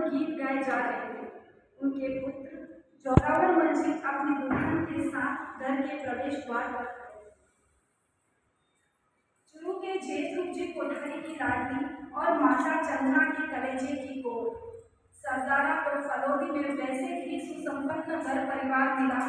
गीत गाए जा रहे थे। उनके पुत्र जोरावर मंझी अपनी दुल्हन के साथ घर के प्रवेश द्वार पर खड़े। चुरू के जेठ रूप जी कोठारी की लाडली और माता चंद्रा के कलेजे की गोद सरदारा को फलोदी में वैसे ही सुसंपन्न घर परिवार मिला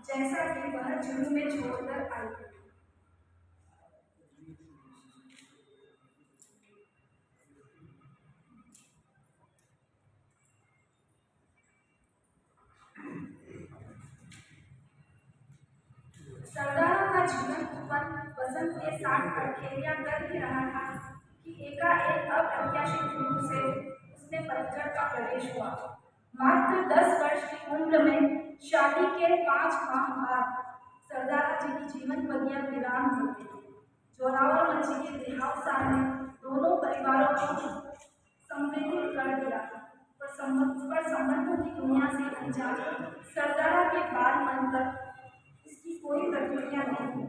जैसा कि वह चुरू में छोड़कर आई थी। सरदारा का जीवन उपन वसंत के साथ अड़खेलियां कर ही रहा था कि एकाएक अप्रत्याशित रूप से उसमें पतझड़ का प्रवेश हुआ। मात्र 10 वर्ष की उम्र में शादी के 5 माह बाद सरदारा जी की जीवन बगिया विराम हो गई। जोरावर मंझी के देहावसान ने दोनों परिवारों को संवेदित कर दिया, पर संबंधों की दुनिया से अनजान सरदारा के बाल मन पर इसकी कोई प्रतिक्रिया नहीं।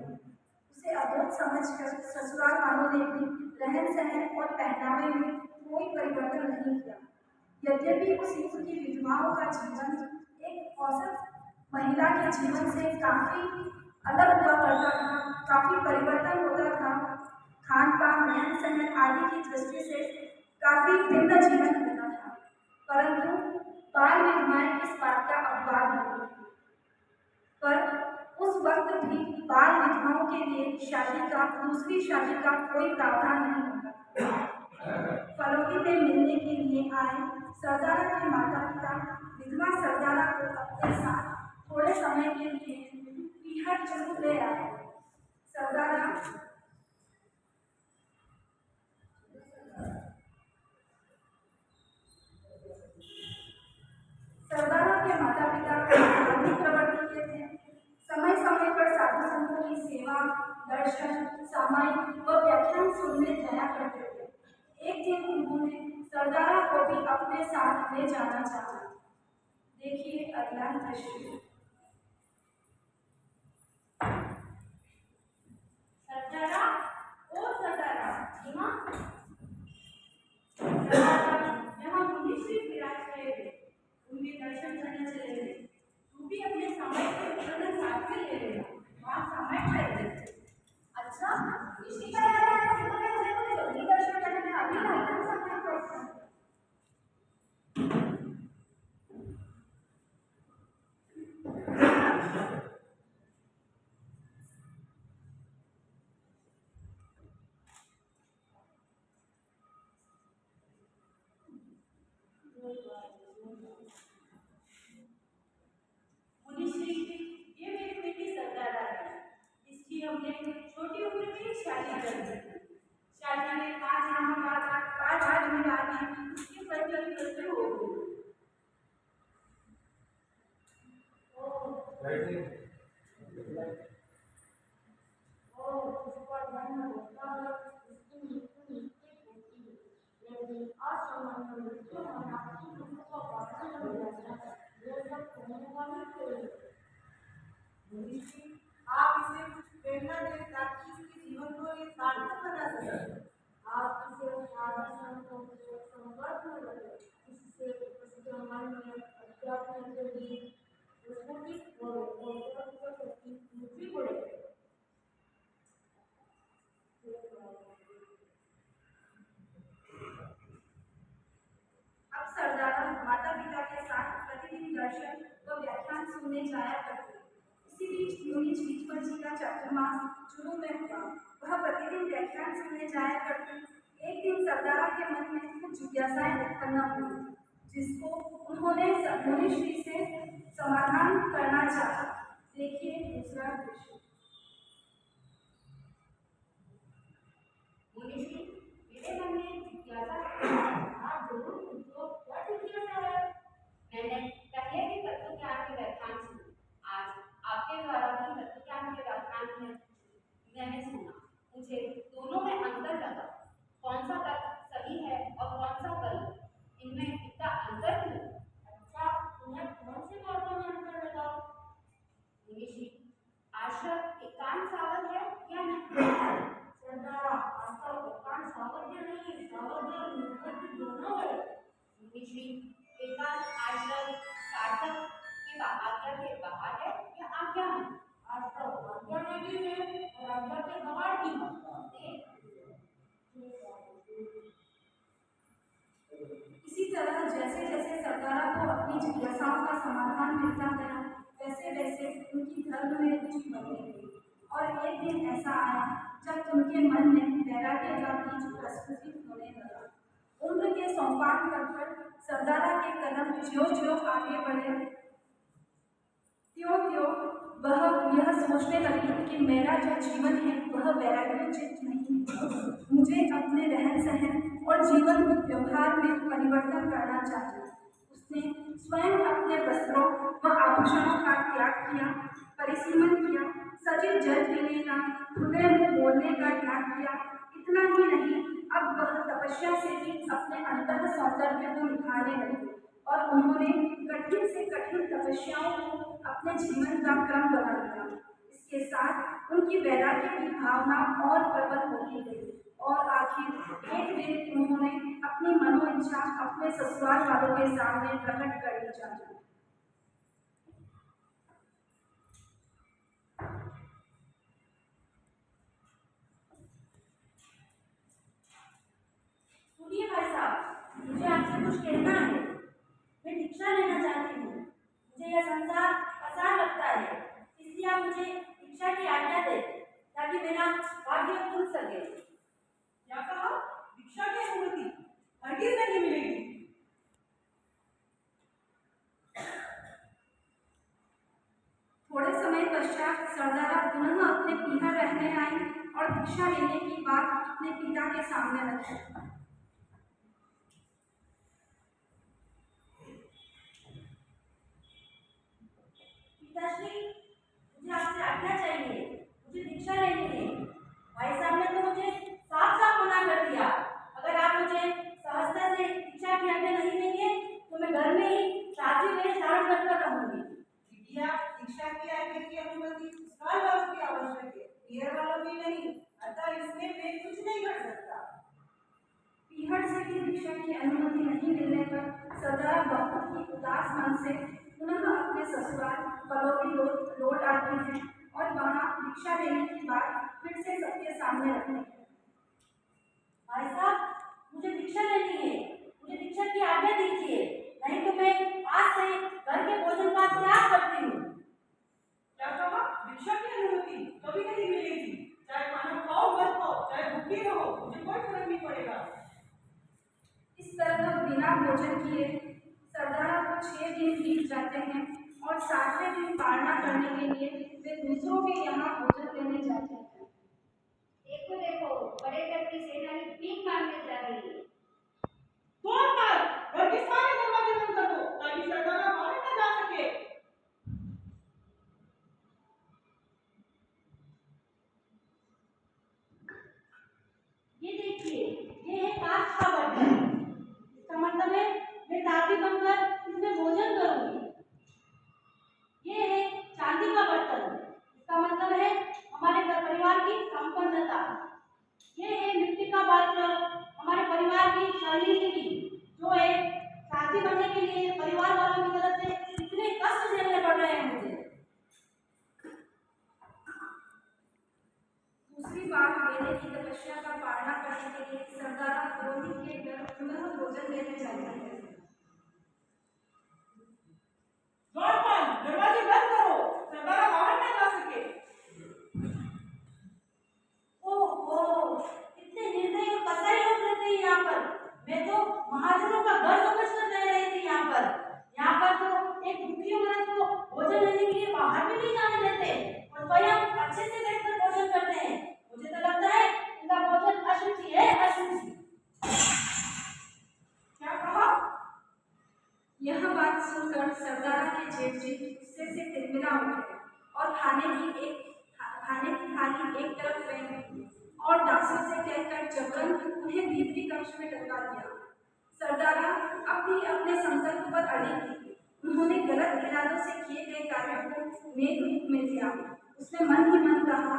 उसे अबोध समझकर ससुराल वालों ने भी रहन सहन और पहनावे में कोई परिवर्तन नहीं किया। यद्यपि उस युग की विधवाओं का जीवन एक औसत महिला के जीवन से काफी अलग हुआ करता था, काफी परिवर्तन होता था। खान पान रहन सहन आदि की दृष्टि से काफी भिन्न जीवन होता था, परंतु बाल विधवाएं इस बात का अपवाद होती थी। पर उस वक्त भी बाल विधवाओं के लिए दूसरी शादी का कोई प्रावधान नहीं होता। फलोदी में मिलने के लिए आए सरदारा के माता पिता विधवा सरदारा को अपने साथ थोड़े समय के लिए पीहर चुरू ले आए। सरदारा के माता पिता धार्मिक प्रवृत्ति के थे। समय समय पर साधु संतों की सेवा, दर्शन, सामायिक व व्याख्यान सुनने जाया करते थे। एक दिन उन्होंने सरदारा को भी अपने साथ ले जाना चाहा। देखिए अगला दृश्य। सरदारा, ओ सरदारा, यहाँ मुनीश्री विराज रहे थे, उनके दर्शन करने चले गए। तू भी अपने समय को साथ में ले लेना, वहाँ समय है। अच्छा, इसी का जल्दी दर्शन करने अभी नहीं समय पर। मुनीश्री, ये मेरी बेटी सरदारा है। इसकी हमने छोटी उम्र में ही शादी कर दी। शादी के 5 माह बाद इसकी पति मृत्यु हो गई। आप इसे कुछ प्रेरणा दें ताकि इसके जीवन को एक सार्थक बना सके। आप इसे संपर्क में रखें, इससे उसके मन में अध्यात्म के लिए स्फूर्ति और शक्ति बढ़े। अब सरदारा माता पिता के साथ प्रतिदिन दर्शन व व्याख्यान सुनने जाया करते। इसी बीच मुनि श्रीधर जी का चातुर्मास चुरू में हुआ। वह प्रतिदिन व्याख्यान सुनने जाया करते। एक दिन सरदारा के मन में कुछ जिज्ञासाएं उत्पन्न हुई, जिसको उन्होंने मुनिश्री से समाधान करना चाहा। देखिए दूसरा दृश्य। मुनिश्री, मेरे मन में जिज्ञासा आप जरूर पूछो, क्या जिज्ञासा है? मैंने पहले भी तत्व ज्ञान के व्याख्यान सुने, आज आपके द्वारा भी तत्व ज्ञान के व्याख्यान में मैंने सुना। मुझे दोनों में अंतर लगा। कौन सा तत्व सही है और कौन सा गलत? इनमें इतना अंतर क्यों? अच्छा, तुम्हें कौन से बातों में अंतर लगा? मुनीश्री, आश्रम एकांत सावध है या नहीं? सरदारा, आश्रम एकांत सावध नहीं, सावध और निर्बद्ध दोनों है। मुनीश्री, तरह जैसे जैसे सरदारा को अपनी जिज्ञासाओं का समाधान मिलता गया, वैसे वैसे उनकी धर्म में रुचि बढ़ती गई। और एक दिन ऐसा आया जब उनके मन में वैराग्य का बीज प्रस्फुटित होने लगा। उम्र के सोपान पर सरदारा के कदम ज्यों ज्यों आगे बढ़े, त्यों त्यों वह यह सोचने लगी कि मेरा जो जीवन है वह वैराग्योचित नहीं है। मुझे अपने रहन सहन और जीवन व्यवहार में परिवर्तन करना चाहिए। उसने स्वयं अपने वस्त्रों व आभूषणों का त्याग किया, परिसीमन किया, सचिव जल पीने का, खुले मुंह बोलने का त्याग किया। इतना ही नहीं, अब वह तपस्या से भी अपने अंतः सौंदर्य को निखारने लगी और उन्होंने कठिन से कठिन तपस्याओं को अपने जीवन का क्रम बना लिया। इसके साथ उनकी वैराग्य की भावना और प्रबल होती गई और आखिर एक दिन उन्होंने अपनी मनोइच्छा अपने ससुराल वालों के सामने प्रकट करनी चाहिए। सुनिए भाई साहब, मुझे आपसे कुछ कहना है। मैं दीक्षा लेना चाहती हूँ। मुझे यह संसार आसान लगता है, इसलिए आप मुझे दीक्षा की आज्ञा दें ताकि मेरा भाग्य खुल सके। क्या कहा? दीक्षा की अनुमति हरगिज नहीं मिलेगी। थोड़े समय पश्चात सरदारा पुनः अपने पीहर रहने आई और दीक्षा लेने की बात अपने पिता के सामने रखी। पिताश्री, मुझे आपसे आज्ञा चाहिए। मुझे दीक्षा लेनी है। भाई साहब ने तो मुझे साफ साफ मना कर दिया। अगर आप मुझे सहजता से दीक्षा की आज्ञा नहीं देंगे तो मैं घर में ही साथी मेरे धारण बनकर रहूंगी। बिटिया, दीक्षा की आज्ञा की अनुमति ससुराल वालों की आवश्यक है, पीहर वालों की नहीं। अतः इसमें मैं कुछ नहीं कर सकता। पीहर से भी दीक्षा की अनुमति नहीं मिलने पर सरदारा बहुत ही उदास मन से पुनः अपने ससुराल बलौरी लौट आती है और वहां दीक्षा लेने की बात फिर से सबके सामने रखती है। भाई साहब, मुझे दीक्षा लेनी है। मुझे दीक्षा की आज्ञा दीजिए, नहीं तो मैं आज से घर के भोजन का त्याग करती हूँ। क्या कहा? दीक्षा की अनुमति कभी नहीं मिलेगी। चाहे खाना खाओ मत खाओ, चाहे भूखे रहो, मुझे कोई फर्क नहीं पड़ेगा। इस तरह बिना भोजन किए सरदारा को 6 दिन बीत जाते हैं और 7वें दिन पालना करने के लिए वे दूसरों के यहाँ भोजन लेने जाते हैं। देखो देखो, बड़े घर की सेनानी भीख मांगने जा रही है। तोड़ मार, घर के सारे दरवाजे बंद कर दो ताकि सरदारा बाहर न जा सके। ये देखिए, ये है कांच का बर्तन। इसका मतलब है मैं दादी बनकर इसमें भोजन करूंगी। ये है चांदी का बर्तन। इसका मतलब है हमारे घर परिवार की संपन्नता। ये है मिट्टी का पात्र, हमारे परिवार की शर्मिंदगी, जो एक साथी बनने के लिए परिवार वालों की तरफ से इतने कष्ट झेलने पड़ रहे हैं मुझे। दूसरी बार मेले की तपस्या का पालना करने के लिए सरदारा पुरोहित के घर पुनः भोजन लेने जाते हैं। द्वारपाल, दरवाजे बंद करो, सरदारा बाहर न जा सके। ओहो, इतने निर्दयी और कसाई लोग रहते हैं यहाँ पर। मैं तो महाजनों का घर समझकर रह रही थी यहाँ पर। यहाँ पर तो एक दुखी औरत को भोजन लेने के लिए बाहर भी नहीं जाने देते और स्वयं अच्छे से बैठकर भोजन करते हैं। मुझे तो लगता है इनका भोजन अशुचि है, अशुचि। क्या कहा? यह बात सुनकर सरदारा के जेठ जी गुस्से से तिलमिला उठे और खाने की थाली एक तरफ फेंक दी और दासों से कहकर जबरन उन्हें भीतरी कक्ष में डलवा दिया। सरदारा अब भी अपने संकल्प पर अड़ी थी। उन्होंने गलत इरादों से किए गए कार्यों को नेक रूप में लिया। उसने मन ही मन कहा,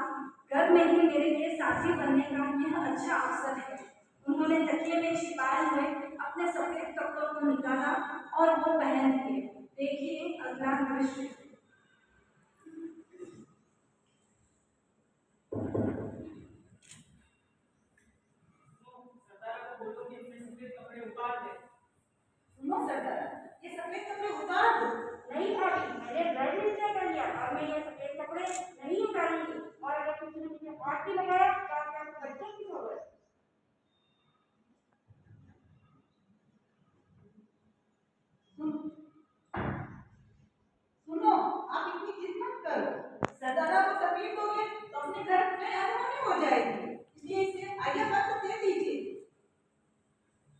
घर में ही मेरे लिए साथी बनने का यह अच्छा अवसर है। उन्होंने तकिए में छिपाए हुए अपने सफेद कपड़ों को निकाला और वो पहन लिए। देखिए अगला दृश्य। सरदारा को बोलो कि अपने सफेद कपड़े उतार दे। सुनो, आप इतनी जिद मत करो। सरदारा को तकलीफ दोगे तो अपने घर में अनहोनी हो जाएगी, इसलिए इसे आज्ञा पत्र दे दीजिए।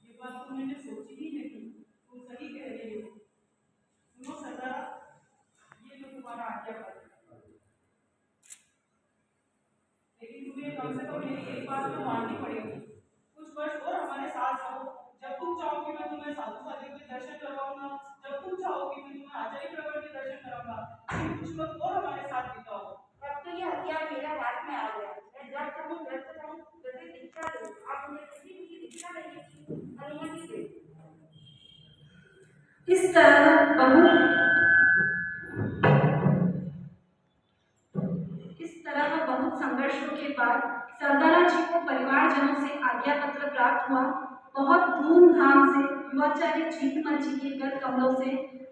ये बात तो मैंने सोची ही नहीं, तुम सही कह रही हो। सुनो सरदारा, ये तो तुम्हारा आज्ञा पत्र, लेकिन तुम्हें कम से कम मेरी एक बात तो माननी पड़ेगी। कुछ वर्ष और हमारे साथ रहो। जब तुम चाहोगी मैं तुम्हें साधु साधियों के दर्शन करवाऊंगा, जब तुम चाहोगी मैं तुम्हें आचार्य प्रवर के दर्शन कराऊंगा। लेकिन कुछ वक्त और हमारे साथ बिताओ। अब तो ये हथियार मेरा हाथ में आ गया। मैं जब चाहूँ व्यक्त करूँ, जैसे दीक्षा दो। आप मुझे किसी भी दीक्षा लेने की अनुमति दे। इस तरह बहुत संघर्षों के बाद सरदारा जी को परिवारजनों से आज्ञा पत्र प्राप्त हुआ। बहुत धूमधाम से युवाचार्य झीतमल जी के कर कमलों से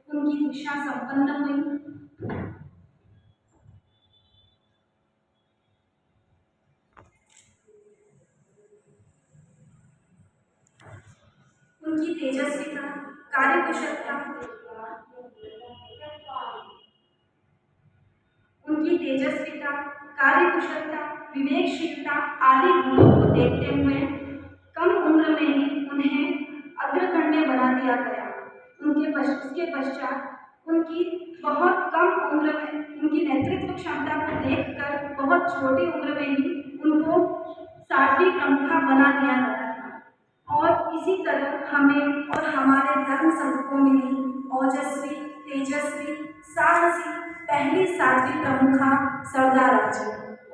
उनकी दीक्षा संपन्न हुई। उनकी तेजस्विता, कार्यकुशलता, विवेकशीलता आदि गुणों को देखते हुए कम उम्र में ही उन्हें अग्रगण्य बना दिया गया। उसके पश्चात उनकी बहुत कम उम्र में उनकी नेतृत्व क्षमता को देखकर बहुत छोटी उम्र में ही उनको 7वीं प्रमुखा बना दिया गया था। और इसी तरह हमें और हमारे धर्म संघ को मिली ओजस्वी, तेजस्वी, साहसी पहली 7वीं प्रमुखा सरदारा जी।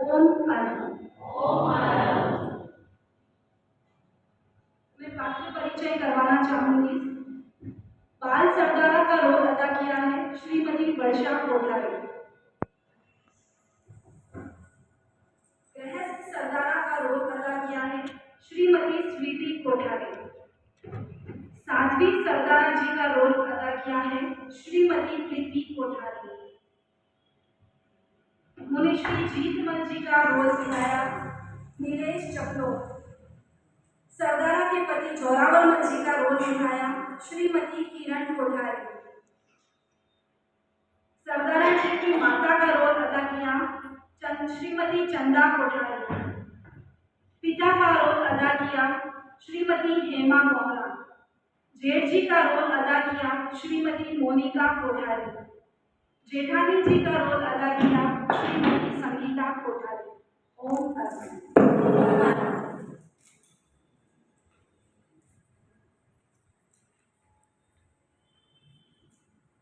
ओम अरहम। मैं पात्र परिचय करवाना चाहूंगी। बाल सरदारा का रोल अदा किया है श्रीमती वर्षा कोठारी। गृहस्थ सरदारा का रोल अदा किया है श्रीमती स्वीटी कोठारी। 7वीं सरदारा जी का रोल अदा किया है श्रीमती प्रीति कोठारी। मुनिश्री जीतमल जी का रोल निभाया नीलेश चपलो। सरदारा के पति जोरावर जी का रोल निभाया श्रीमती किरण कोठारी। सरदारा जी की माता का रोल अदा किया श्रीमती चंदा कोठारी। पिता का रोल अदा किया श्रीमती हेमा बोहरा। जेठ जी का रोल अदा किया श्रीमती मोनिका कोठारी। जेठानी जी का रोल अदा किया श्रीमती संगीता कोठारी। ओम अरहम।